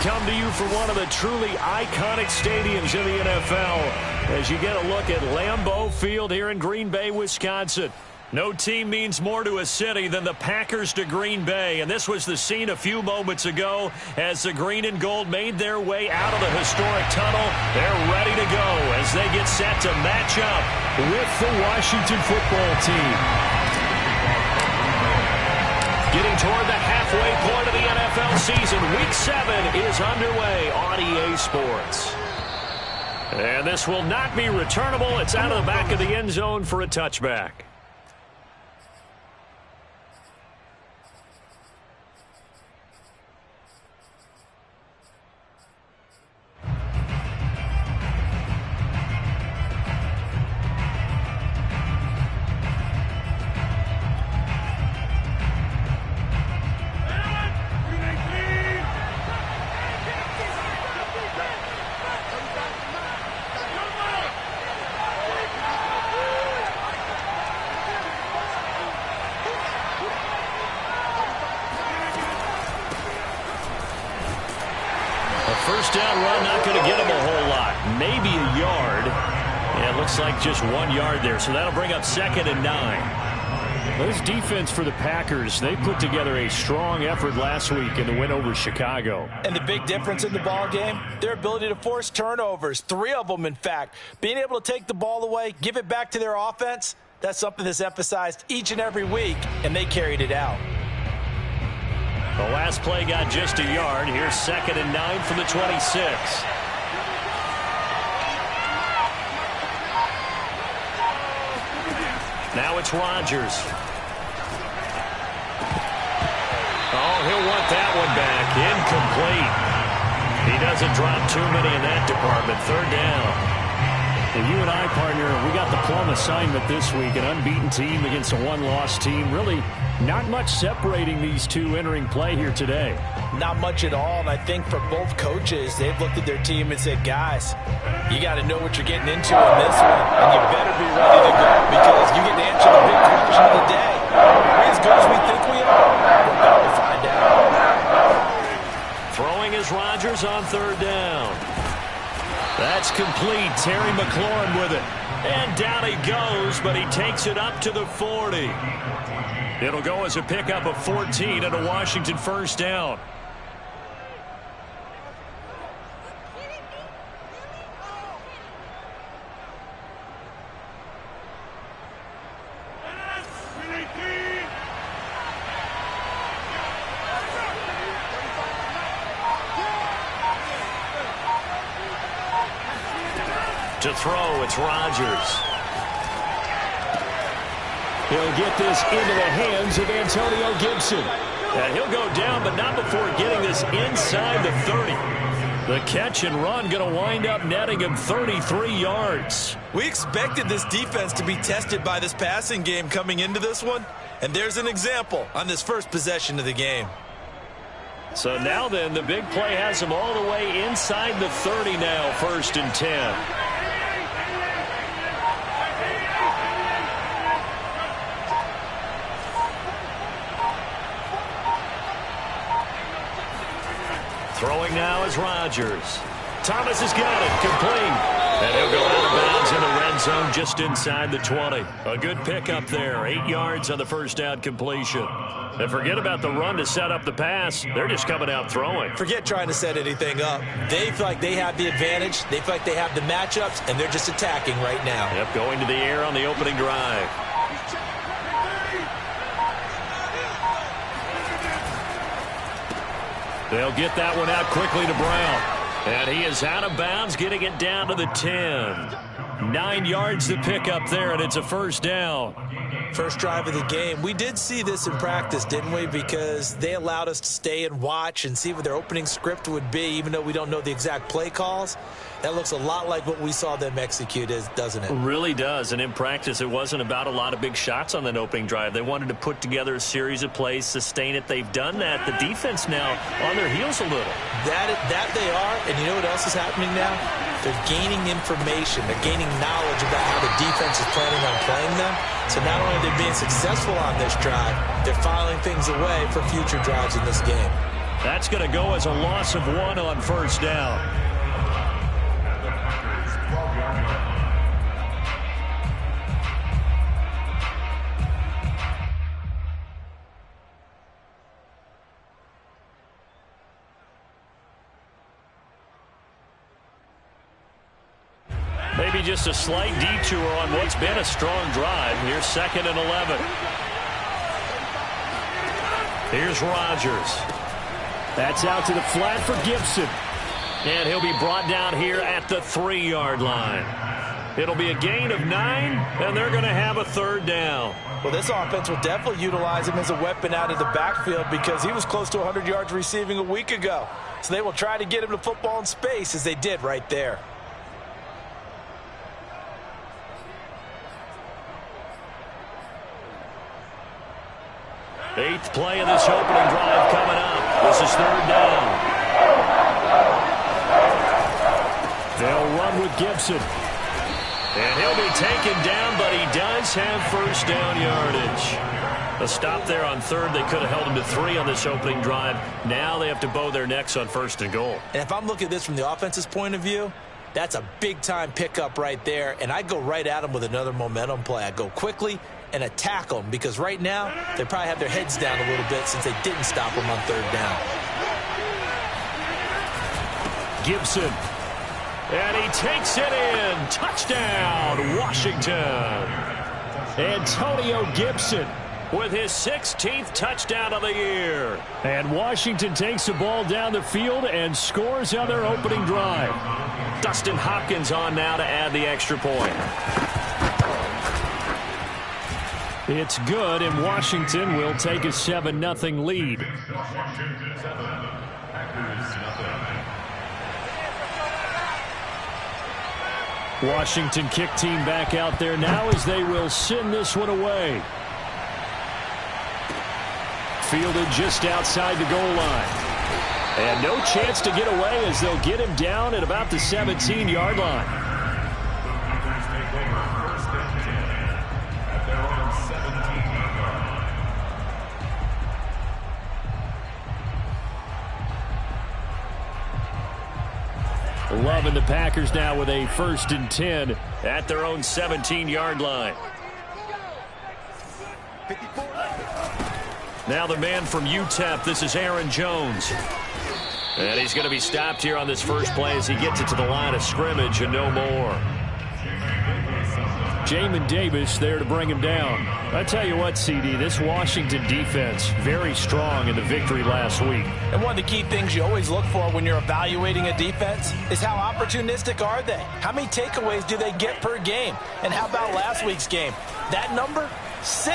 come to you from one of the truly iconic stadiums in the NFL as you get a look at Lambeau Field here in Green Bay, Wisconsin. No team means more to a city than the Packers to Green Bay, and this was the scene a few moments ago as the green and gold made their way out of the historic tunnel. They're ready to go as they get set to match up with the Washington football team. Getting toward the halfway point of the NFL season, Week 7 is underway on EA Sports. And this will not be returnable. It's out of the back of the end zone for a touchback. First down run, not going to get him a whole lot. Maybe a yard. And it looks like just 1 yard there. So that'll bring up 2nd and 9. This defense for the Packers, they put together a strong effort last week in the win over Chicago. And the big difference in the ball game, their ability to force turnovers. 3 of them, in fact. Being able to take the ball away, give it back to their offense, that's something that's emphasized each and every week, and they carried it out. The last play got just a yard. Here's 2nd and 9 from the 26. Now it's Rodgers. Oh, he'll want that one back. Incomplete. He doesn't drop too many in that department. 3rd down. Well, you and I, partner, we got the plum assignment this week. An unbeaten team against a one-loss team. Really not much separating these two entering play here today. Not much at all, and I think for both coaches, they've looked at their team and said, guys, you got to know what you're getting into in this one, and you better be ready to go because you get to answer the big question of the day. Are we as good as we think we are? We're about to find out. Throwing is Rodgers on 3rd down. That's complete. Terry McLaurin with it. And down he goes, but he takes it up to the 40. It'll go as a pickup of 14 and a Washington 1st down. To throw, it's Rodgers. He'll get this into the hands of Antonio Gibson. And he'll go down, but not before getting this inside the 30. The catch and run going to wind up netting him 33 yards. We expected this defense to be tested by this passing game coming into this one. And there's an example on this first possession of the game. So now then, the big play has him all the way inside the 30 now, 1st and 10. Throwing now is Rodgers. Thomas has got it. Complete. And he'll go out of bounds in the red zone just inside the 20. A good pickup there. 8 yards on the 1st down completion. And forget about the run to set up the pass. They're just coming out throwing. Forget trying to set anything up. They feel like they have the advantage. They feel like they have the matchups, and they're just attacking right now. Yep, going to the air on the opening drive. They'll get that one out quickly to Brown. And he is out of bounds, getting it down to the 10. 9 yards to pick up there, and it's a 1st down. First drive of the game. We did see this in practice, didn't we? Because they allowed us to stay and watch and see what their opening script would be, even though we don't know the exact play calls. That looks a lot like what we saw them execute, doesn't it? It really does. And in practice, it wasn't about a lot of big shots on that opening drive. They wanted to put together a series of plays, sustain it. They've done that. The defense now on their heels a little. That they are. And you know what else is happening now? They're gaining information. They're gaining knowledge about how the defense is planning on playing them. So not only are they being successful on this drive, they're filing things away for future drives in this game. That's going to go as a loss of 1 on first down. Maybe just a slight detour on what's been a strong drive. Here's 2nd and 11. Here's Rodgers. That's out to the flat for Gibson. And he'll be brought down here at the 3-yard line. It'll be a gain of 9, and they're going to have a 3rd down. Well, this offense will definitely utilize him as a weapon out of the backfield because he was close to 100 yards receiving a week ago. So they will try to get him the football in space as they did right there. 8th play of this opening drive coming up. This is 3rd down. They'll run with Gibson. And he'll be taken down, but he does have first down yardage. A stop there on 3rd. They could have held him to 3 on this opening drive. Now they have to bow their necks on 1st and goal. And if I'm looking at this from the offense's point of view, that's a big-time pickup right there, and I go right at him with another momentum play. I go quickly and attack them because right now they probably have their heads down a little bit since they didn't stop them on 3rd down. Gibson. And he takes it in. Touchdown, Washington. Antonio Gibson with his 16th touchdown of the year. And Washington takes the ball down the field and scores on their opening drive. Dustin Hopkins on now to add the extra point. It's good, and Washington will take a 7-0 lead. Washington kick team back out there now as they will send this one away. Fielded just outside the goal line. And no chance to get away as they'll get him down at about the 17-yard line. Love and the Packers now with a 1st and 10 at their own 17-yard line. Now the man from UTEP, this is Aaron Jones. And he's going to be stopped here on this first play as he gets it to the line of scrimmage and no more. Jamin Davis there to bring him down. I tell you what, CD, this Washington defense, very strong in the victory last week. And one of the key things you always look for when you're evaluating a defense is how opportunistic are they? How many takeaways do they get per game? And how about last week's game? That number? 6.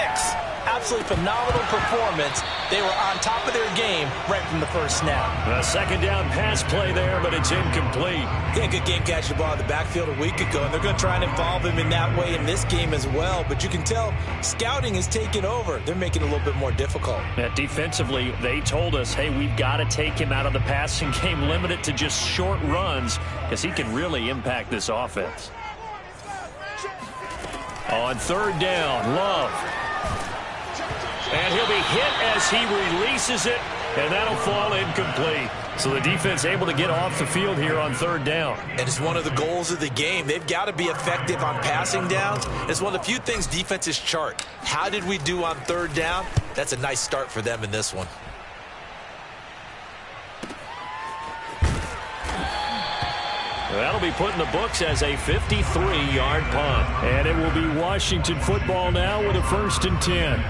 Absolutely phenomenal performance. They were on top of their game right from the first snap. A 2nd down pass play there, but it's incomplete. He had a good game catching the ball in the backfield a week ago, and they're going to try and involve him in that way in this game as well. But you can tell scouting is taking over. They're making it a little bit more difficult. Defensively, they told us, hey, we've got to take him out of the passing game, limit it to just short runs, because he can really impact this offense. On 3rd down, Love. And he'll be hit as he releases it, and that'll fall incomplete. So the defense able to get off the field here on 3rd down. And it's one of the goals of the game. They've got to be effective on passing downs. It's one of the few things defenses chart. How did we do on 3rd down? That's a nice start for them in this one. That'll be put in the books as a 53-yard punt. And it will be Washington football now with a 1st and 10.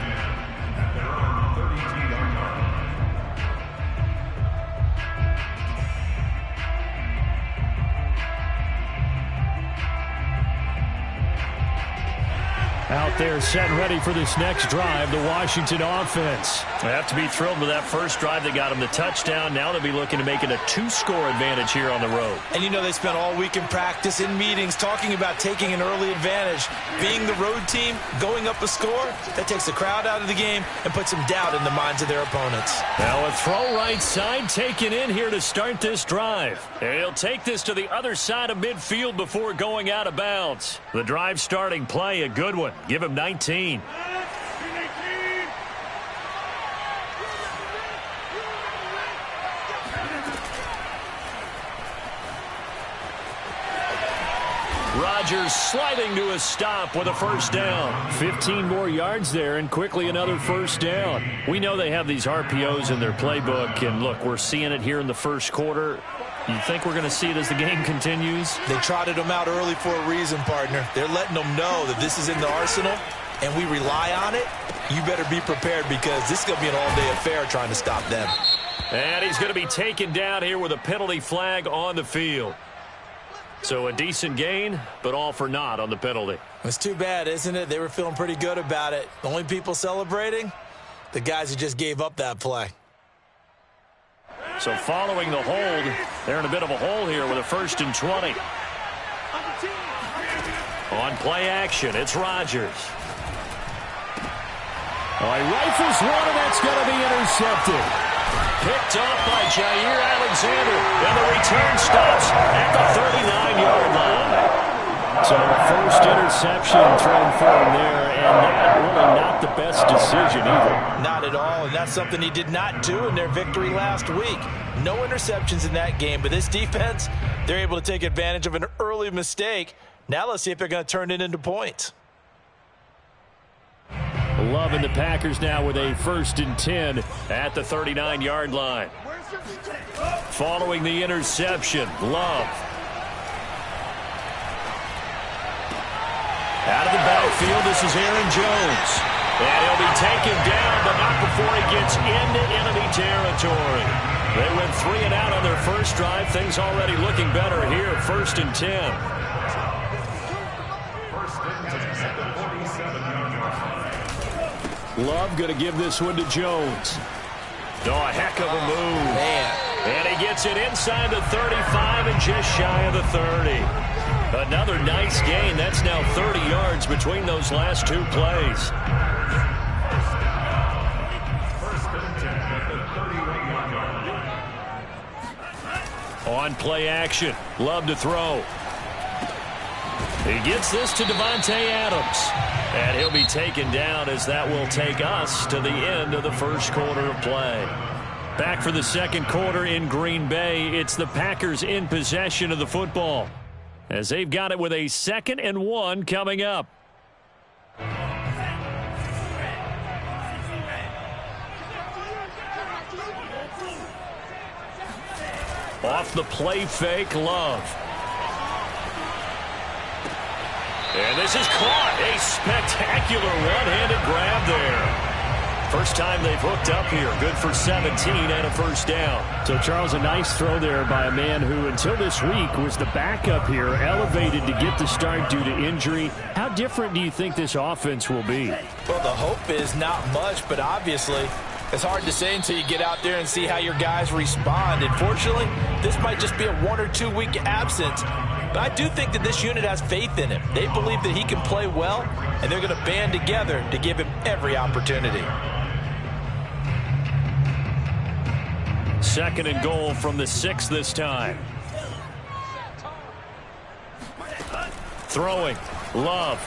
Out there set and ready for this next drive, the Washington offense. They have to be thrilled with that first drive that got them the touchdown. Now they'll be looking to make it a 2-score advantage here on the road. And you know they spent all week in practice, in meetings, talking about taking an early advantage. Being the road team, going up a score, that takes the crowd out of the game and puts some doubt in the minds of their opponents. Now a throw right side taken in here to start this drive. And he'll take this to the other side of midfield before going out of bounds. The drive starting play, a good one. Give him 19. Rodgers sliding to a stop with a first down. 15 more yards there and quickly another first down. We know they have these RPOs in their playbook, and look, we're seeing it here in the first quarter. You think we're going to see it as the game continues? They trotted them out early for a reason, partner. They're letting them know that this is in the arsenal, and we rely on it. You better be prepared because this is going to be an all-day affair trying to stop them. And he's going to be taken down here with a penalty flag on the field. So a decent gain, but all for naught on the penalty. It's too bad, isn't it? They were feeling pretty good about it. The only people celebrating? The guys who just gave up that play. So following the hold, they're in a bit of a hole here with a 1st and 20. On play action, it's Rodgers. Oh, he rifles one, and that's going to be intercepted. Picked up by Jair Alexander, and the return stops at the 39-yard line. So the first interception thrown for him there, and that really not the best decision either. Not at all, and that's something he did not do in their victory last week. No interceptions in that game, but this defense, they're able to take advantage of an early mistake. Now let's see if they're going to turn it into points. Love and the Packers now with a 1st and 10 at the 39-yard line. Following the interception, Love. Out of the backfield, this is Aaron Jones. And he'll be taken down, but not before he gets into enemy territory. They went 3 and out on their first drive. Things already looking better here. 1st and 10. Love going to give this one to Jones. Oh, a heck of a move. Man. And he gets it inside the 35 and just shy of the 30. Another nice gain. That's now 30 yards between those last 2 plays. On play action. Love to throw. He gets this to Devontae Adams. And he'll be taken down as that will take us to the end of the first quarter of play. Back for the second quarter in Green Bay. It's the Packers in possession of the football, as they've got it with a 2nd and 1 coming up. Off the play fake, Love. And this is caught. A spectacular one-handed grab there. First time they've hooked up here. Good for 17 and a first down. So, Charles, a nice throw there by a man who, until this week, was the backup here, elevated to get the start due to injury. How different do you think this offense will be? Well, the hope is not much, but obviously it's hard to say until you get out there and see how your guys respond. Unfortunately, this might just be a 1 or 2 week absence. But I do think that this unit has faith in him. They believe that he can play well, and they're going to band together to give him every opportunity. 2nd and goal from the 6 this time. Throwing. Love.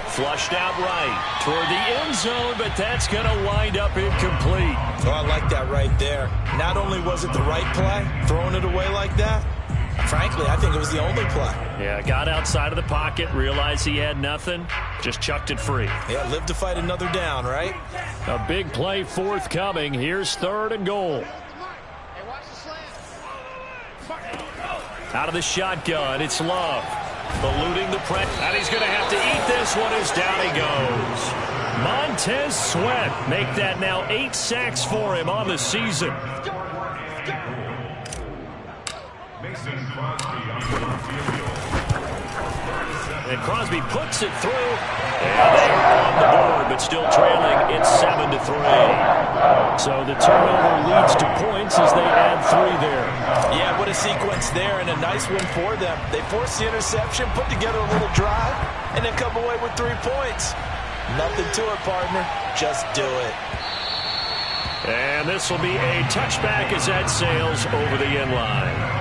Flushed out right toward the end zone, but that's going to wind up incomplete. Oh, I like that right there. Not only was it the right play, throwing it away like that, frankly, I think it was the only play. Yeah, got outside of the pocket, realized he had nothing, just chucked it free. Yeah, live to fight another down, right? A big play forthcoming. Here's 3rd and goal. Out of the shotgun, it's Love. Eluding the press, and he's going to have to eat this one as down he goes. Montez Sweat make that now 8 sacks for him on the season. And Crosby puts it through, and they are on the board, but still trailing. It's 7-3. So the turnover leads to points as they add 3 there. Yeah, what a sequence there, and a nice one for them. They force the interception, put together a little drive, and then come away with 3 points. Nothing to it, partner. Just do it. And this will be a touchback as that sails over the end line.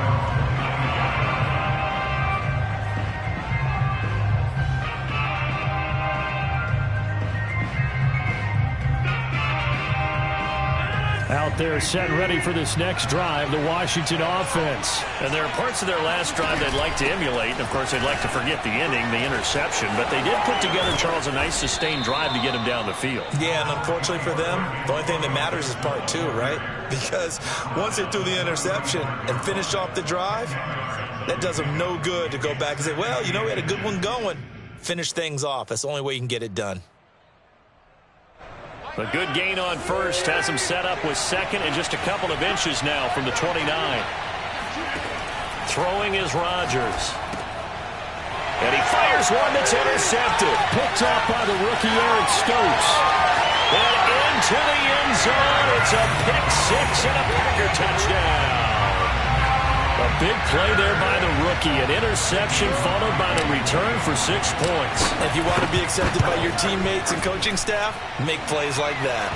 Out there set and ready for this next drive, the Washington offense. And there are parts of their last drive they'd like to emulate. And, of course, they'd like to forget the ending, the interception. But they did put together, Charles, a nice sustained drive to get him down the field. Yeah, and unfortunately for them, the only thing that matters is part two, right? Because once they threw the interception and finished off the drive, that does them no good to go back and say, well, you know, we had a good one going. Finish things off. That's the only way you can get it done. A good gain on first has him set up with second and just a couple of inches now from the 29. Throwing is Rodgers. And he fires one that's intercepted. Picked off by the rookie Eric Stokes. And into the end zone. It's a pick six and a Packer touchdown. A big play there by the rookie. An interception followed by the return for 6 points. If you want to be accepted by your teammates and coaching staff, make plays like that.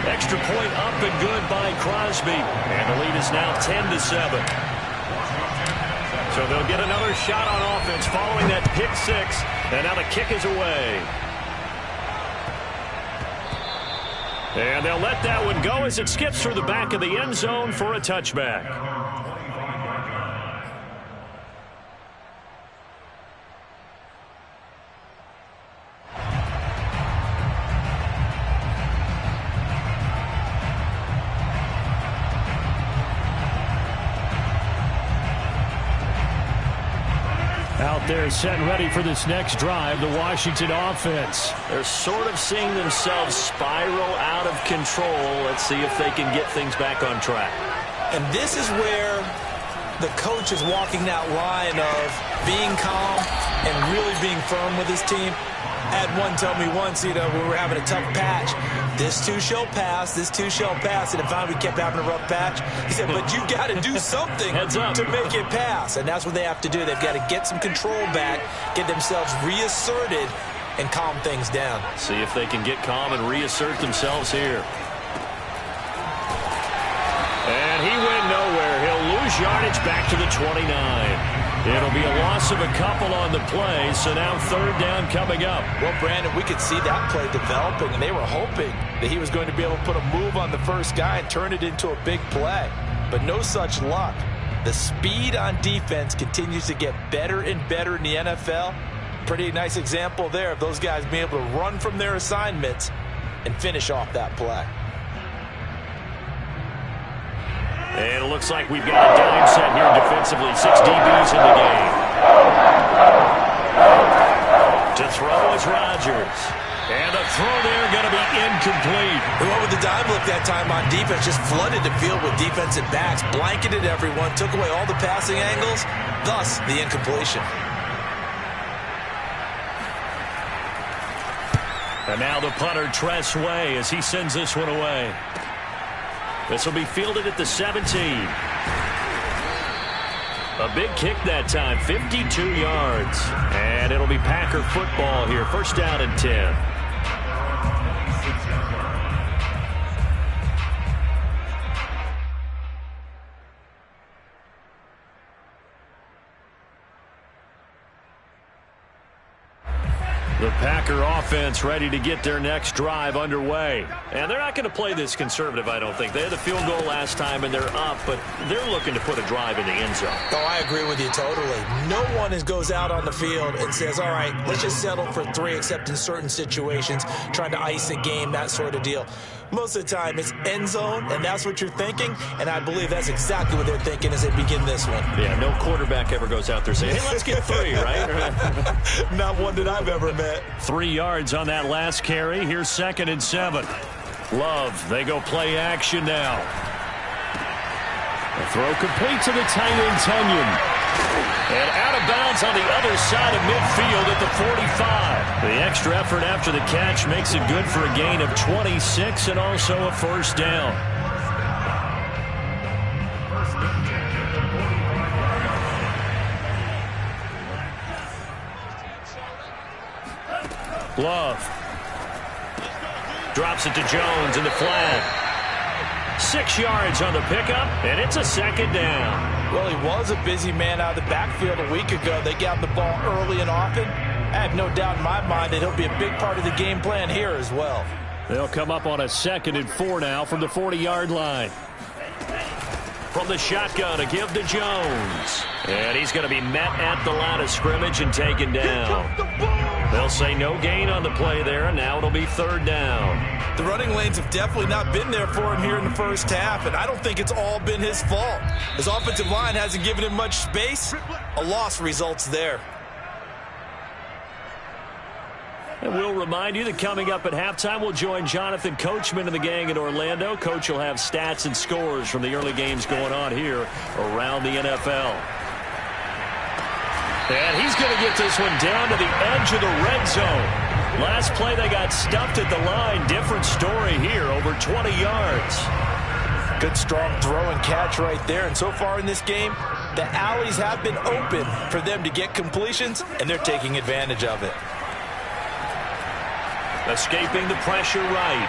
Extra point up and good by Crosby. And the lead is now 10-7. So they'll get another shot on offense following that pick six. And now the kick is away. And they'll let that one go as it skips through the back of the end zone for a touchback. Out there set and ready for this next drive, the Washington offense. They're sort of seeing themselves spiral out of control. Let's see if they can get things back on track. And this is where the coach is walking that line of being calm and really being firm with his team. I had one tell me once, you know, when we were having a tough patch, this too shall pass, this too shall pass. And finally we kept having a rough patch. He said, but you got to do something to make it pass. And that's what they have to do. They've got to get some control back, get themselves reasserted, and calm things down. See if they can get calm and reassert themselves here. And he went nowhere. He'll lose yardage back to the 29. It'll be a loss of a couple on the play, so now third down coming up. Well, Brandon, we could see that play developing, and they were hoping that he was going to be able to put a move on the first guy and turn it into a big play. But no such luck. The speed on defense continues to get better and better in the NFL. Pretty nice example there of those guys being able to run from their assignments and finish off that play. And it looks like we've got a dime set here defensively. 6 DBs in the game. To throw is Rodgers. And the throw there going to be incomplete. We went with the dime look that time on defense. Just flooded the field with defensive backs. Blanketed everyone. Took away all the passing angles. Thus, the incompletion. And now the punter, Tress Way, as he sends this one away. This will be fielded at the 17. A big kick that time, 52 yards. And it'll be Packer football here. First down and 10. The Packer offense ready to get their next drive underway. And they're not going to play this conservative, I don't think. They had the field goal last time, and they're up, but they're looking to put a drive in the end zone. Oh, I agree with you totally. No one goes out on the field and says, all right, let's just settle for 3, except in certain situations, trying to ice a game, that sort of deal. Most of the time, it's end zone, and that's what you're thinking, and I believe that's exactly what they're thinking as they begin this one. Yeah, no quarterback ever goes out there saying, hey, let's get 3, right? Not one that I've ever met. 3 yards on that last carry. Here's 2nd and 7. Love, they go play action now. The throw complete to the tight end, Tunyon. And out of bounds on the other side of midfield at the 45. The extra effort after the catch makes it good for a gain of 26 and also a first down. Love. Drops it to Jones in the flat. 6 yards on the pickup, and it's a 2nd down. Well, he was a busy man out of the backfield a week ago. They got the ball early and often. I have no doubt in my mind that he'll be a big part of the game plan here as well. They'll come up on a 2nd and 4 now from the 40-yard line. From the shotgun, a give to Jones. And he's going to be met at the line of scrimmage and taken down. They'll say no gain on the play there, and now it'll be 3rd down. The running lanes have definitely not been there for him here in the first half, and I don't think it's all been his fault. His offensive line hasn't given him much space. A loss results there. And we'll remind you that coming up at halftime, we'll join Jonathan Coachman and the gang in Orlando. Coach will have stats and scores from the early games going on here around the NFL. And he's going to get this one down to the edge of the red zone. Last play, they got stuffed at the line. Different story here, over 20 yards. Good, strong throw and catch right there. And so far in this game, the alleys have been open for them to get completions, and they're taking advantage of it. Escaping the pressure right.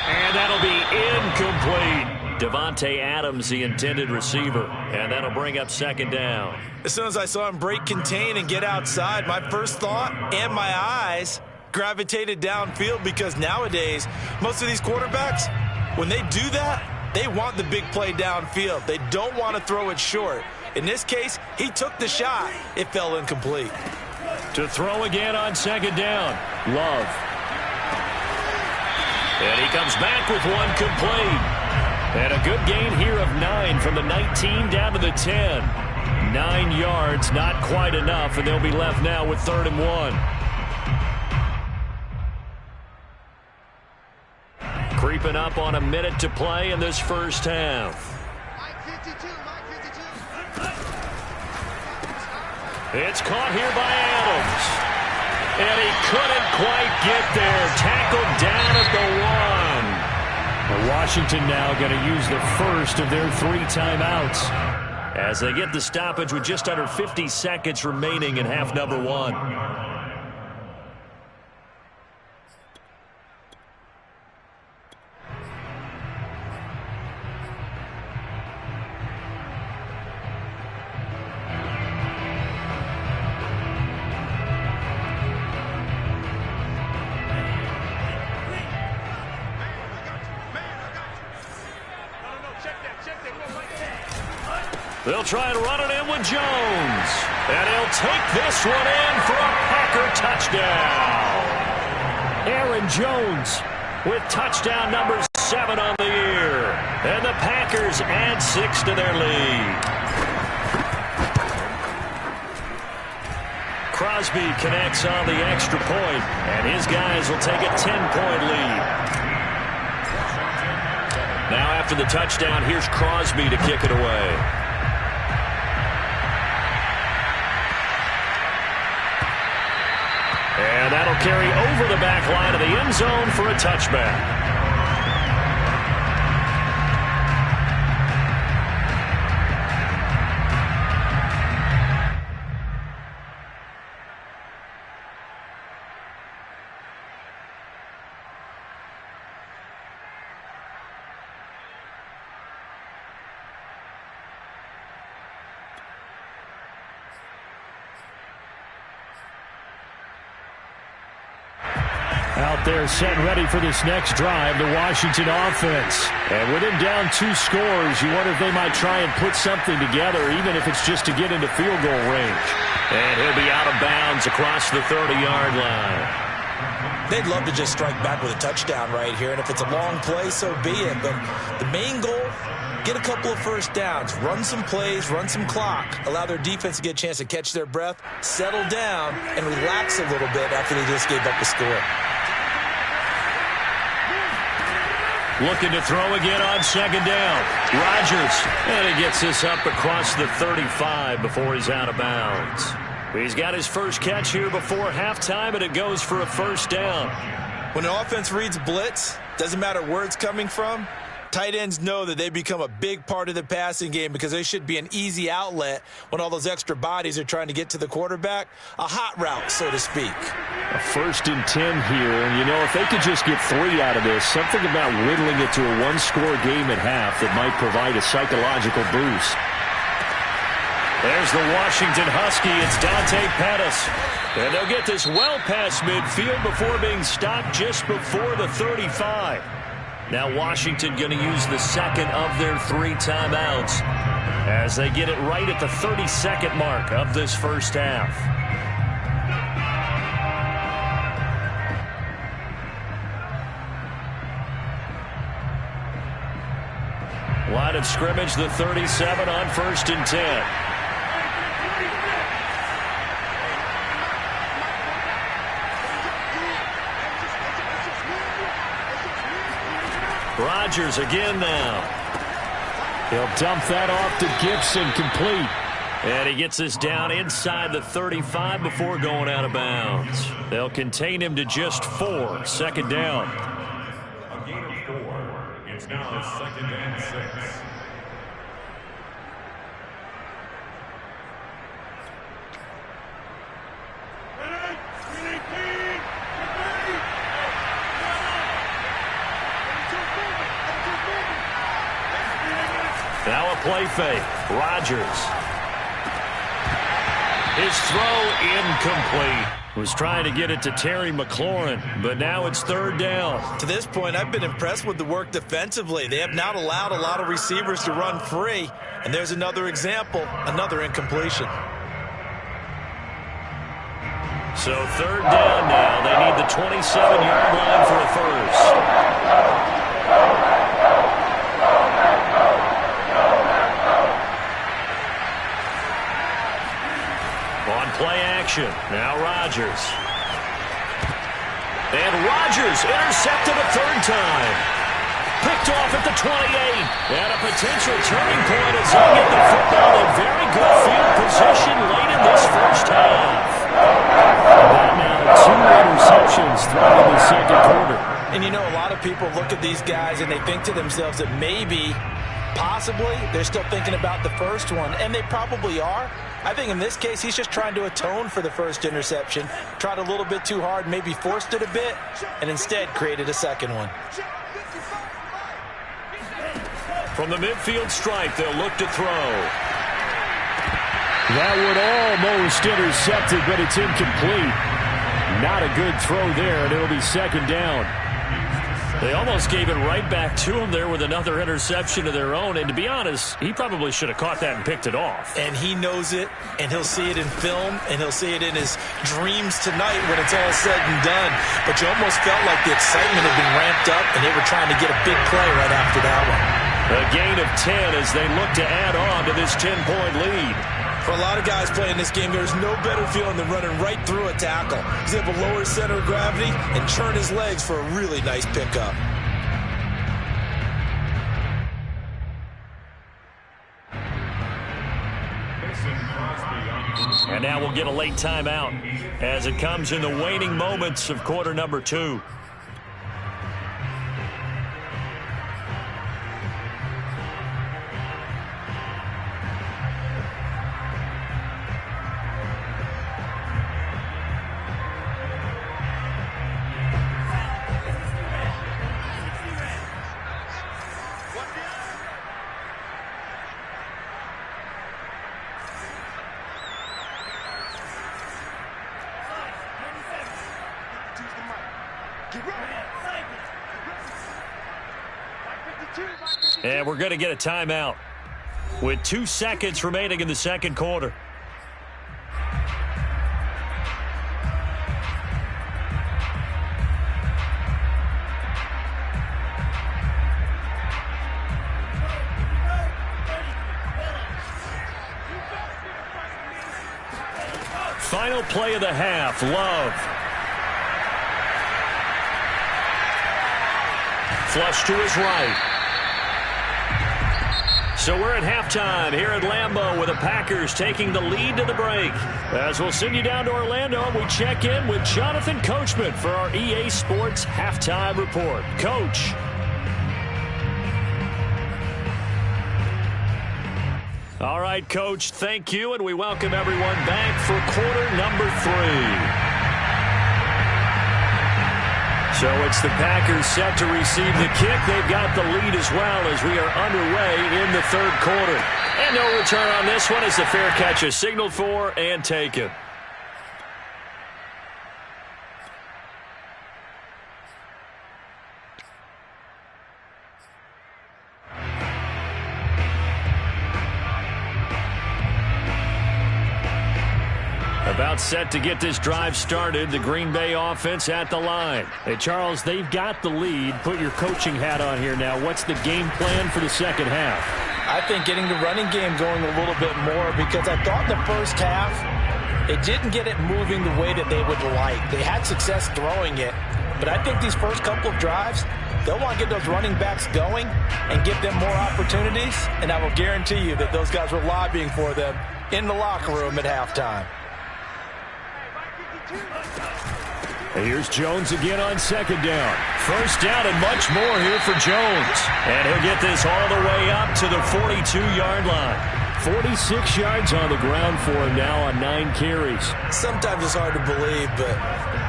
And that'll be incomplete. Devontae Adams, the intended receiver. And that'll bring up 2nd down. As soon as I saw him break contain and get outside, my first thought and my eyes gravitated downfield, because nowadays, most of these quarterbacks, when they do that, they want the big play downfield. They don't want to throw it short. In this case, he took the shot. It fell incomplete. To throw again on 2nd down. Love. And he comes back with one complete. And a good gain here of 9 from the 19 down to the 10. 9 yards, not quite enough, and they'll be left now with 3rd and 1. Creeping up on a minute to play in this first half. It's caught here by Adams. And he couldn't quite get there. Tackled down at the 1. And Washington now going to use the first of their 3 timeouts as they get the stoppage with just under 50 seconds remaining in half number 1. They'll try and run it in with Jones. And he'll take this one in for a Packer touchdown. Aaron Jones with touchdown number 7 on the year. And the Packers add 6 to their lead. Crosby connects on the extra point, and his guys will take a 10-point lead. Now after the touchdown, here's Crosby to kick it away. And that'll carry over the back line of the end zone for a touchback. Out there set ready for this next drive, the Washington offense. And with him down 2 scores, you wonder if they might try and put something together, even if it's just to get into field goal range. And he'll be out of bounds across the 30-yard line. They'd love to just strike back with a touchdown right here, and if it's a long play, so be it. But the main goal, get a couple of first downs, run some plays, run some clock, allow their defense to get a chance to catch their breath, settle down, and relax a little bit after they just gave up the score. Looking to throw again on 2nd down. Rodgers, and he gets this up across the 35 before he's out of bounds. He's got his first catch here before halftime, and it goes for a first down. When an offense reads blitz, doesn't matter where it's coming from, tight ends know that they become a big part of the passing game because they should be an easy outlet when all those extra bodies are trying to get to the quarterback. A hot route, so to speak. A 1st and 10 here, and you know, if they could just get 3 out of this, something about whittling it to a 1-score game at half that might provide a psychological boost. There's the Washington Husky. It's Dante Pettis. And they'll get this well past midfield before being stopped just before the 35. Now Washington going to use the second of their 3 timeouts as they get it right at the 32nd mark of this first half. Line of scrimmage, the 37 on 1st and 10. Rodgers again now. He'll dump that off to Gibson, complete. And he gets this down inside the 35 before going out of bounds. They'll contain him to just 4. Second down. A gain of 4. It's now 2nd and 6. Now a play fake. Rodgers. His throw incomplete. Was trying to get it to Terry McLaurin, but now it's 3rd down. To this point, I've been impressed with the work defensively. They have not allowed a lot of receivers to run free. And there's another example, another incompletion. So 3rd down now. They need the 27-yard line for a first. On play action, now Rodgers. And Rodgers intercepted a 3rd time. Picked off at the 28. And a potential turning point as they get the football in very good field position late in this first half. And now 2 interceptions thrown in the second quarter. And you know, a lot of people look at these guys and they think to themselves that maybe, possibly, they're still thinking about the first one. And they probably are. I think in this case, he's just trying to atone for the first interception. Tried a little bit too hard, maybe forced it a bit, and instead created a second one. From the midfield stripe, they'll look to throw. That would almost intercept it, but it's incomplete. Not a good throw there, and it'll be 2nd down. They almost gave it right back to him there with another interception of their own. And to be honest, he probably should have caught that and picked it off. And he knows it, and he'll see it in film, and he'll see it in his dreams tonight when it's all said and done. But you almost felt like the excitement had been ramped up, and they were trying to get a big play right after that one. A gain of 10 as they look to add on to this 10-point lead. For a lot of guys playing this game, there's no better feeling than running right through a tackle. He's able to lower his center of gravity and turn his legs for a really nice pickup. And now we'll get a late timeout as it comes in the waning moments of quarter number 2. And we're going to get a timeout with 2 seconds remaining in the second quarter. Final play of the half, Love. Flush to his right. So we're at halftime here at Lambeau with the Packers taking the lead to the break. As we'll send you down to Orlando, we check in with Jonathan Coachman for our EA Sports Halftime Report. Coach. All right, Coach, thank you, and we welcome everyone back for quarter number 3. So it's the Packers set to receive the kick. They've got the lead as well as we are underway in the third quarter. And no return on this one as the fair catch is signaled for and taken. About set to get this drive started. The Green Bay offense at the line. Hey, Charles, they've got the lead. Put your coaching hat on here now. What's the game plan for the second half? I think getting the running game going a little bit more, because I thought the first half, it didn't get it moving the way that they would like. They had success throwing it, but I think these first couple of drives, they'll want to get those running backs going and give them more opportunities, and I will guarantee you that those guys were lobbying for them in the locker room at halftime. Here's Jones again on second down. First down and much more here for Jones. And he'll get this all the way up to the 42-yard line. 46 yards on the ground for him now on 9 carries. Sometimes it's hard to believe, but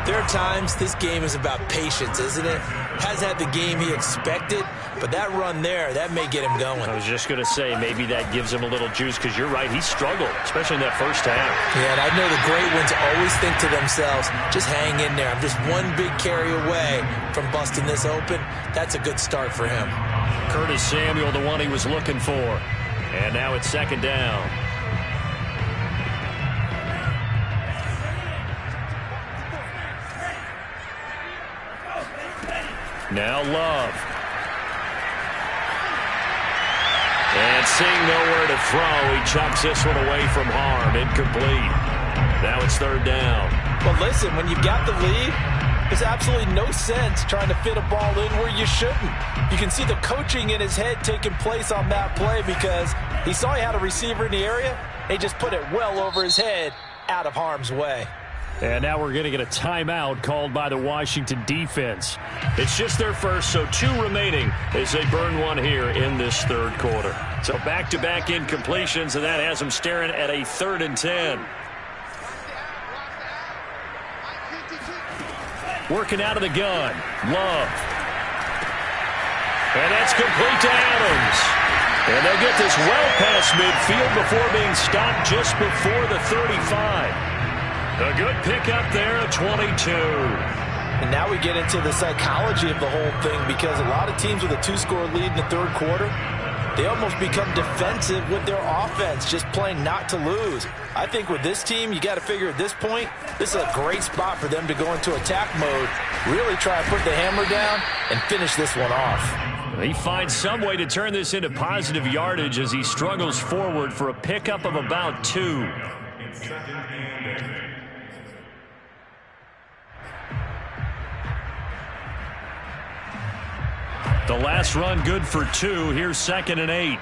there are times this game is about patience, isn't it? Hasn't had the game he expected, but that run there, that may get him going. I was just going to say, maybe that gives him a little juice, because you're right, he struggled, especially in that first half. Yeah, and I know the great ones always think to themselves, just hang in there. I'm just one big carry away from busting this open. That's a good start for him. Curtis Samuel, the one he was looking for. And now it's second down. Now Love. And seeing nowhere to throw, he chucks this one away from harm. Incomplete. Now it's third down. But listen, when you've got the lead, there's absolutely no sense trying to fit a ball in where you shouldn't. You can see the coaching in his head taking place on that play, because he saw he had a receiver in the area. He just put it well over his head, out of harm's way. And now we're going to get a timeout called by the Washington defense. It's just their first, so 2 remaining as they burn one here in this third quarter. So back-to-back incompletions, and that has them staring at a 3rd and 10. Working out of the gun. Love. And that's complete to Adams. And they'll get this well past midfield before being stopped just before the 35. A good pickup there at 22. And now we get into the psychology of the whole thing, because a lot of teams with a 2-score lead in the third quarter, they almost become defensive with their offense, just playing not to lose. I think with this team, you got to figure at this point, this is a great spot for them to go into attack mode, really try to put the hammer down and finish this one off. He finds some way to turn this into positive yardage as he struggles forward for a pickup of about 2. The last run good for 2. Here's 2nd and 8.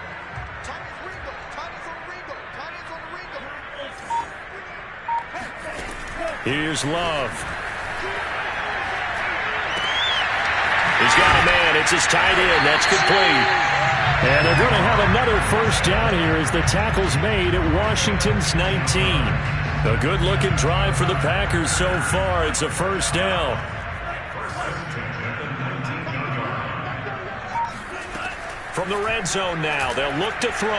Here's Love. He's got a man. It's his tight end. That's complete. And they're going to have another first down here as the tackle's made at Washington's 19. A good-looking drive for the Packers so far. It's a first down. From the red zone now, they'll look to throw.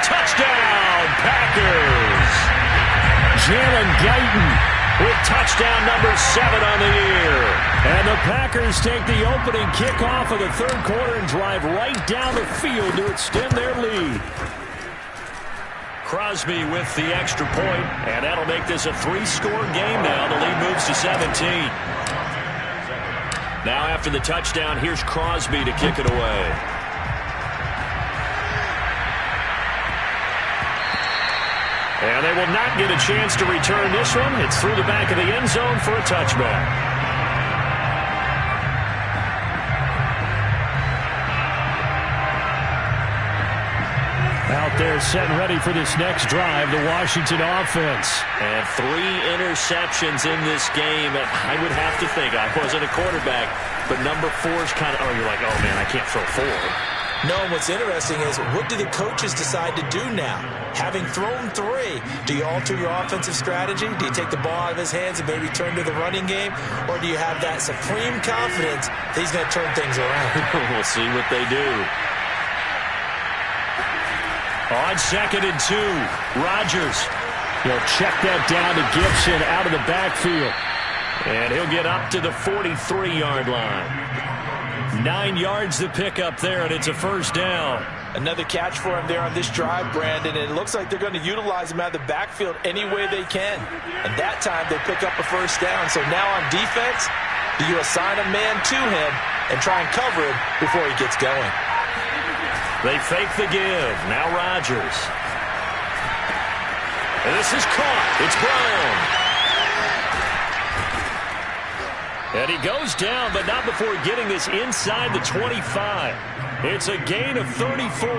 Touchdown, Packers! Jalen Guyton with touchdown number 7 on the year. And the Packers take the opening kickoff of the third quarter and drive right down the field to extend their lead. Crosby with the extra point, and that'll make this a 3-score game now. The lead moves to 17. Now after the touchdown, here's Crosby to kick it away. And they will not get a chance to return this one. It's through the back of the end zone for a touchback. Out there set and ready for this next drive, the Washington offense. And 3 interceptions in this game. I would have to think, I wasn't a quarterback, but number 4 is kind of, oh, you're like, oh, man, I can't throw 4. No, and what's interesting is, what do the coaches decide to do now? Having thrown 3, do you alter your offensive strategy? Do you take the ball out of his hands and maybe turn to the running game? Or do you have that supreme confidence that he's going to turn things around? We'll see what they do. On 2nd and 2, Rodgers. He'll check that down to Gibson out of the backfield. And he'll get up to the 43-yard line. 9 yards to pick up there, and it's a first down. Another catch for him there on this drive, Brandon, and it looks like they're going to utilize him out of the backfield any way they can. And that time they pick up a first down. So now on defense, do you assign a man to him and try and cover him before he gets going? They fake the give. Now Rodgers. And this is caught. It's Brown. And he goes down, but not before getting this inside the 25. It's a gain of 34.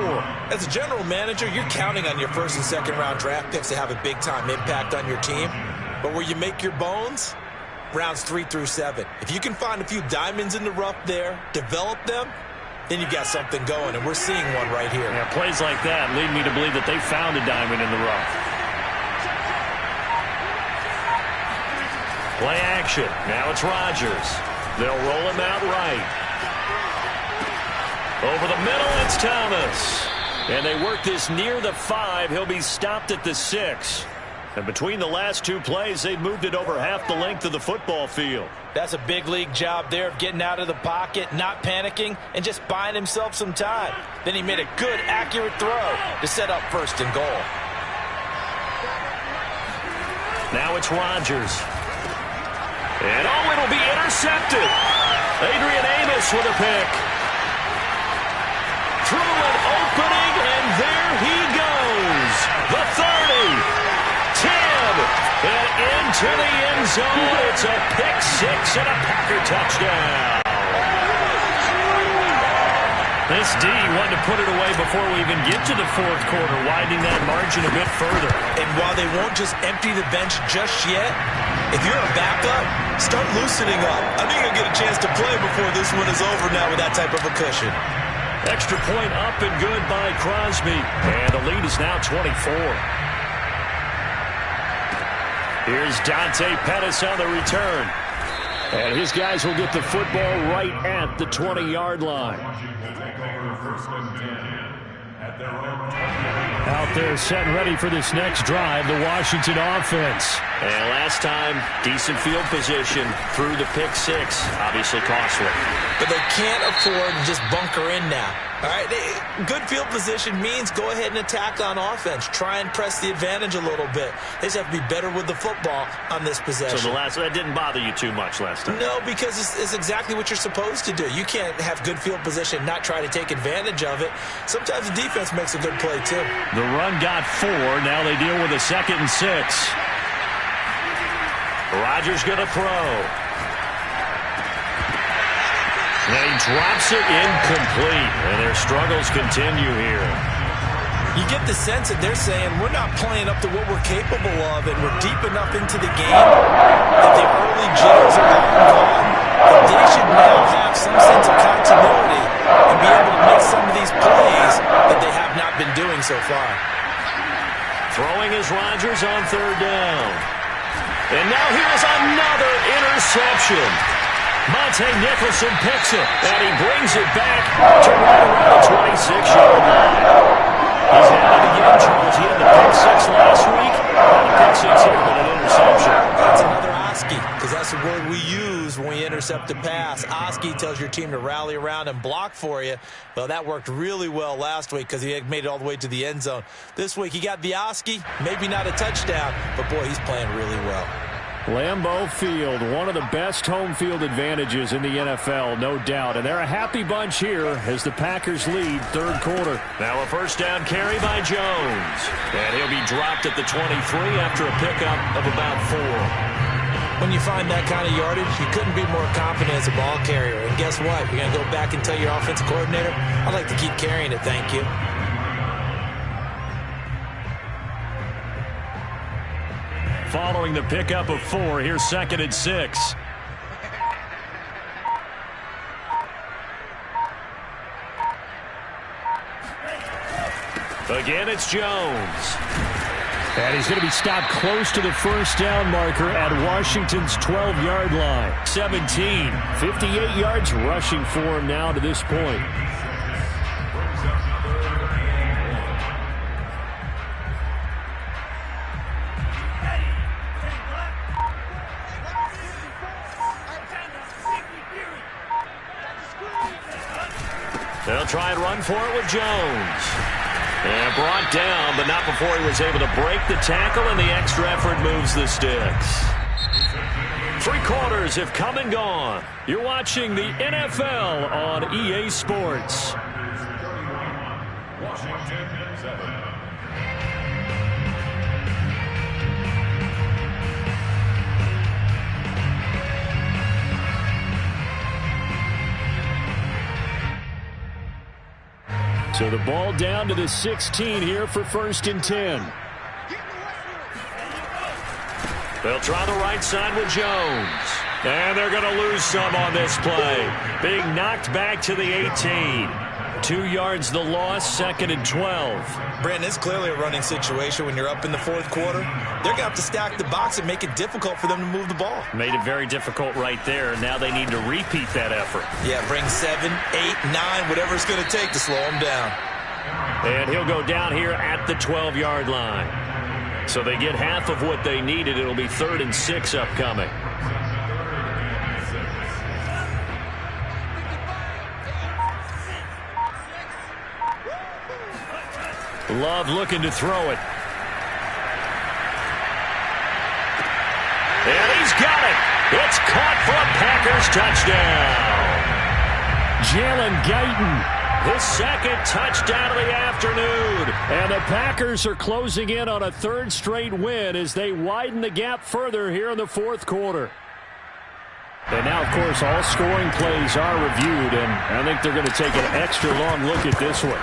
As a general manager, you're counting on your first and second round draft picks to have a big-time impact on your team. But where you make your bones, rounds 3 through 7. If you can find a few diamonds in the rough there, develop them, then you got something going, and we're seeing one right here. Yeah, plays like that lead me to believe that they found a diamond in the rough. Play action. Now it's Rodgers. They'll roll him out right. Over the middle, it's Thomas. And they work this near the 5. He'll be stopped at the 6. And between the last 2 plays, they've moved it over half the length of the football field. That's a big league job there of getting out of the pocket, not panicking, and just buying himself some time. Then he made a good, accurate throw to set up 1st and goal. Now it's Rodgers. And it'll be intercepted. Adrian Amos with a pick. Through an opening, and there he goes. The 30, 10, and into the end zone. It's a pick 6 and a Packer touchdown. This D wanted to put it away before we even get to the 4th quarter, widening that margin a bit further. And while they won't just empty the bench just yet, if you're a backup, start loosening up. I think you'll get a chance to play before this one is over now with that type of a cushion. Extra point up and good by Crosby. And the lead is now 24. Here's Dante Pettis on the return. And his guys will get the football right at the 20-yard line. Out there set and ready for this next drive, the Washington offense. And last time, decent field position through the pick 6. Obviously costly. But they can't afford to just bunker in now. All right, good field position means go ahead and attack on offense. Try and press the advantage a little bit. They just have to be better with the football on this possession. So that didn't bother you too much last time? No, because it's exactly what you're supposed to do. You can't have good field position and not try to take advantage of it. Sometimes the defense makes a good play, too. The run got 4. Now they deal with a 2nd and 6. Rodgers going to throw. And he drops it incomplete. And their struggles continue here. You get the sense that they're saying we're not playing up to what we're capable of, and we're deep enough into the game that the early jitters are long gone. That they should now have some sense of continuity and be able to make some of these plays that they have not been doing so far. Throwing is Rodgers on 3rd down. And now here's another interception. Monte Nicholson picks it, and he brings it back to right around the 26-yard line. He's at it again, Charles. He had the pick 6 last week. Not a pick 6 here, but an interception. That's another Oski, because that's the word we use when we intercept a pass. Oski tells your team to rally around and block for you. Well, that worked really well last week because he had made it all the way to the end zone. This week, he got the Oski, maybe not a touchdown, but, boy, he's playing really well. Lambeau Field, one of the best home field advantages in the NFL, no doubt. And they're a happy bunch here as the Packers lead 3rd quarter. Now a 1st down carry by Jones. And he'll be dropped at the 23 after a pickup of about 4. When you find that kind of yardage, you couldn't be more confident as a ball carrier. And guess what? You're going to go back and tell your offensive coordinator, I'd like to keep carrying it, thank you. Following the pickup of 4, here's 2nd and 6. Again, it's Jones. And he's going to be stopped close to the first down marker at Washington's 12-yard line. 17. 58 yards rushing for him now to this point. They'll try and run for it with Jones. And brought down, but not before he was able to break the tackle, and the extra effort moves the sticks. 3 quarters have come and gone. You're watching the NFL on EA Sports. Washington 7. So the ball down to the 16 here for 1st and 10. They'll try the right side with Jones. And they're going to lose some on this play. Being knocked back to the 18. 2 yards the loss, 2nd and 12. Brandon, it's clearly a running situation when you're up in the 4th quarter. They're going to have to stack the box and make it difficult for them to move the ball. Made it very difficult right there. Now they need to repeat that effort. Yeah, bring 7, 8, 9, whatever it's going to take to slow them down. And he'll go down here at the 12-yard line. So they get half of what they needed. It'll be 3rd and 6 upcoming. Love looking to throw it. And he's got it. It's caught for a Packers touchdown. Jalen Guyton, his 2nd touchdown of the afternoon. And the Packers are closing in on a 3rd straight win as they widen the gap further here in the 4th quarter. And now, of course, all scoring plays are reviewed, and I think they're going to take an extra long look at this one.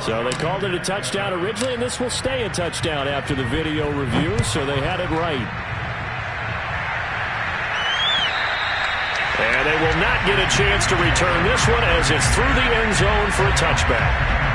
So they called it a touchdown originally, and this will stay a touchdown after the video review, so they had it right. And they will not get a chance to return this one as it's through the end zone for a touchback.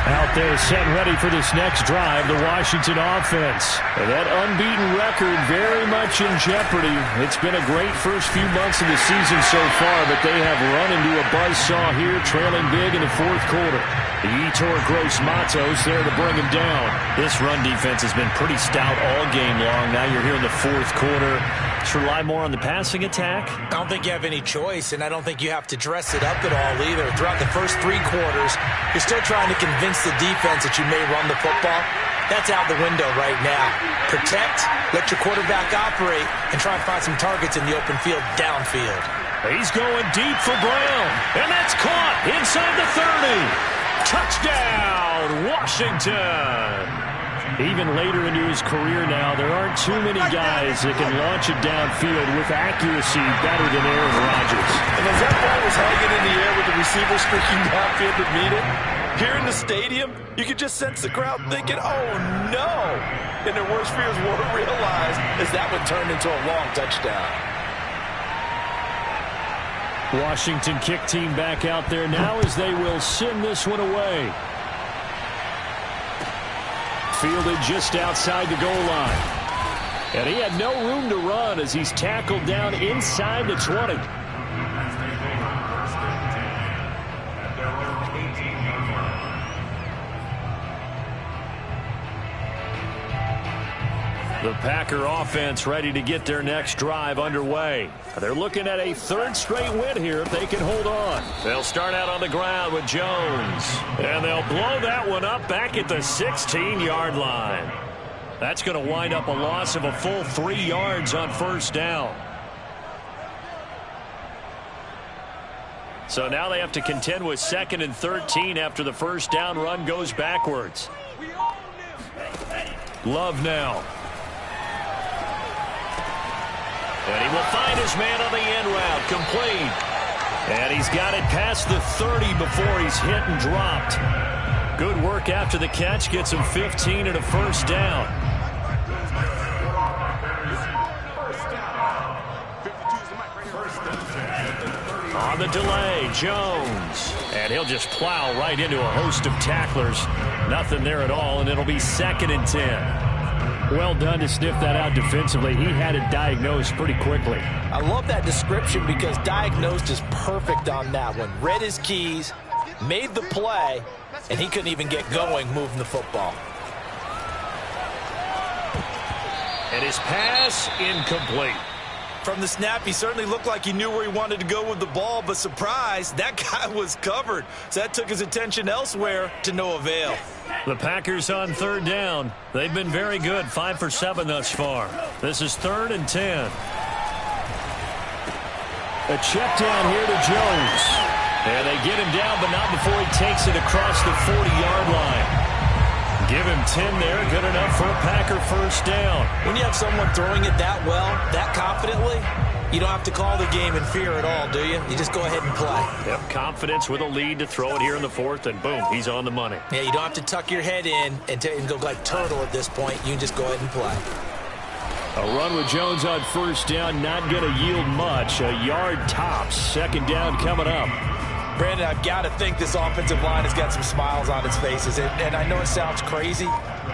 Out there set and ready for this next drive, the Washington offense. And that unbeaten record very much in jeopardy. It's been a great first few months of the season so far, but they have run into a buzzsaw here, trailing big in the 4th quarter. The Yetur Gross-Matos there to bring him down. This run defense has been pretty stout all game long. Now you're here in the 4th quarter. Let's rely more on the passing attack. I don't think you have any choice, and I don't think you have to dress it up at all either. Throughout the first 3 quarters, you're still trying to convince the defense that you may run the football. That's out the window right now. Protect, let your quarterback operate, and try and find some targets in the open field downfield. He's going deep for Brown, and that's caught inside the 30. Touchdown, Washington. Even later into his career now, there aren't too many guys that can launch it downfield with accuracy better than Aaron Rodgers. And as that ball was hanging in the air with the receiver streaking downfield to meet it, here in the stadium, you could just sense the crowd thinking, oh, no. And their worst fears were realized as that one turned into a long touchdown. Washington kick team back out there now as they will send this one away. Fielded just outside the goal line. And he had no room to run as he's tackled down inside the 20. The Packer offense ready to get their next drive underway. They're looking at a 3rd straight win here if they can hold on. They'll start out on the ground with Jones. And they'll blow that one up back at the 16-yard line. That's going to wind up a loss of a full 3 yards on 1st down. So now they have to contend with 2nd and 13 after the 1st down run goes backwards. Love now. And he will find his man on the end route, complete. And he's got it past the 30 before he's hit and dropped. Good work after the catch, gets him 15 and a 1st down. On the delay, Jones. And he'll just plow right into a host of tacklers. Nothing there at all, and it'll be 2nd and 10. Well done to sniff that out defensively. He had it diagnosed pretty quickly. I love that description because diagnosed is perfect on that one. Read his keys, made the play, and he couldn't even get going moving the football. And his pass incomplete. From the snap, he certainly looked like he knew where he wanted to go with the ball, but surprise, that guy was covered. So that took his attention elsewhere to no avail. The Packers on 3rd down. They've been very good, 5 for 7 thus far. This is 3rd and 10. A check down here to Jones. And they get him down, but not before he takes it across the 40-yard line. Give him 10 there, good enough for a Packer first down. When you have someone throwing it that well, that confidently, you don't have to call the game in fear at all, do you? You just go ahead and play. Yep, confidence with a lead to throw it here in the 4th, and boom, he's on the money. Yeah, you don't have to tuck your head in and go like turtle at this point. You can just go ahead and play. A run with Jones on 1st down, not going to yield much. A yard tops. 2nd down coming up. Brandon, I've got to think this offensive line has got some smiles on its faces. And I know it sounds crazy,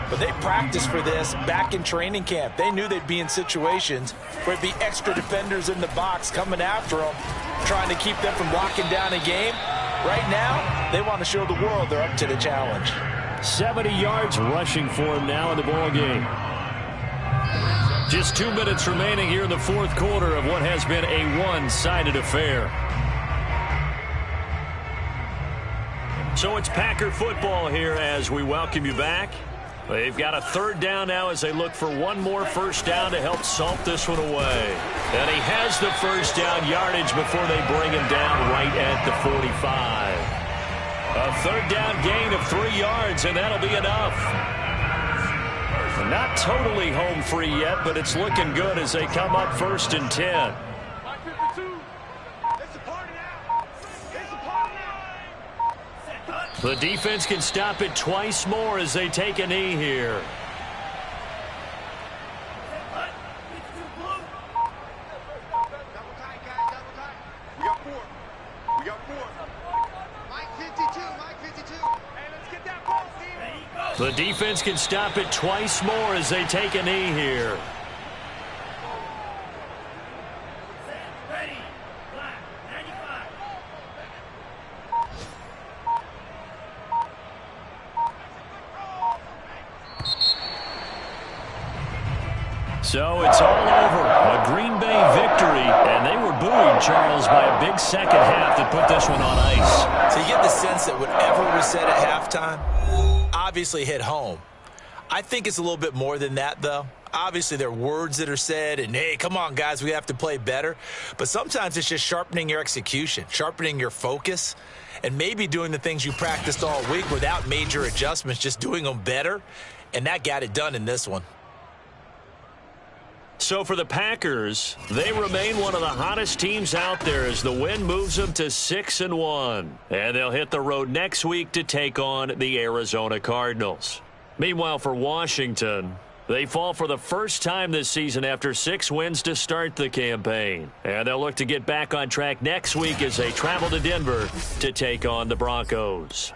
but they practiced for this back in training camp. They knew they'd be in situations where there'd be extra defenders in the box coming after them, trying to keep them from locking down a game. Right now, they want to show the world they're up to the challenge. 70 yards rushing for him now in the ball game. Just 2 minutes remaining here in the 4th quarter of what has been a one-sided affair. So it's Packer football here as we welcome you back. They've got a 3rd down now as they look for one more first down to help salt this one away. And he has the first down yardage before they bring him down right at the 45. A 3rd down gain of 3 yards, and that'll be enough. Not totally home free yet, but it's looking good as they come up 1st and 10. The defense can stop it twice more as they take a knee here. The defense can stop it twice more as they take a knee here. So it's all over. A Green Bay victory, and they were buoyed, Charles, by a big second half that put this one on ice. So you get the sense that whatever was said at halftime obviously hit home. I think it's a little bit more than that, though. Obviously, there are words that are said, and, hey, come on, guys, we have to play better. But sometimes it's just sharpening your execution, sharpening your focus, and maybe doing the things you practiced all week without major adjustments, just doing them better. And that got it done in this one. So for the Packers, they remain one of the hottest teams out there as the win moves them to 6-1. And they'll hit the road next week to take on the Arizona Cardinals. Meanwhile, for Washington, they fall for the first time this season after 6 wins to start the campaign. And they'll look to get back on track next week as they travel to Denver to take on the Broncos.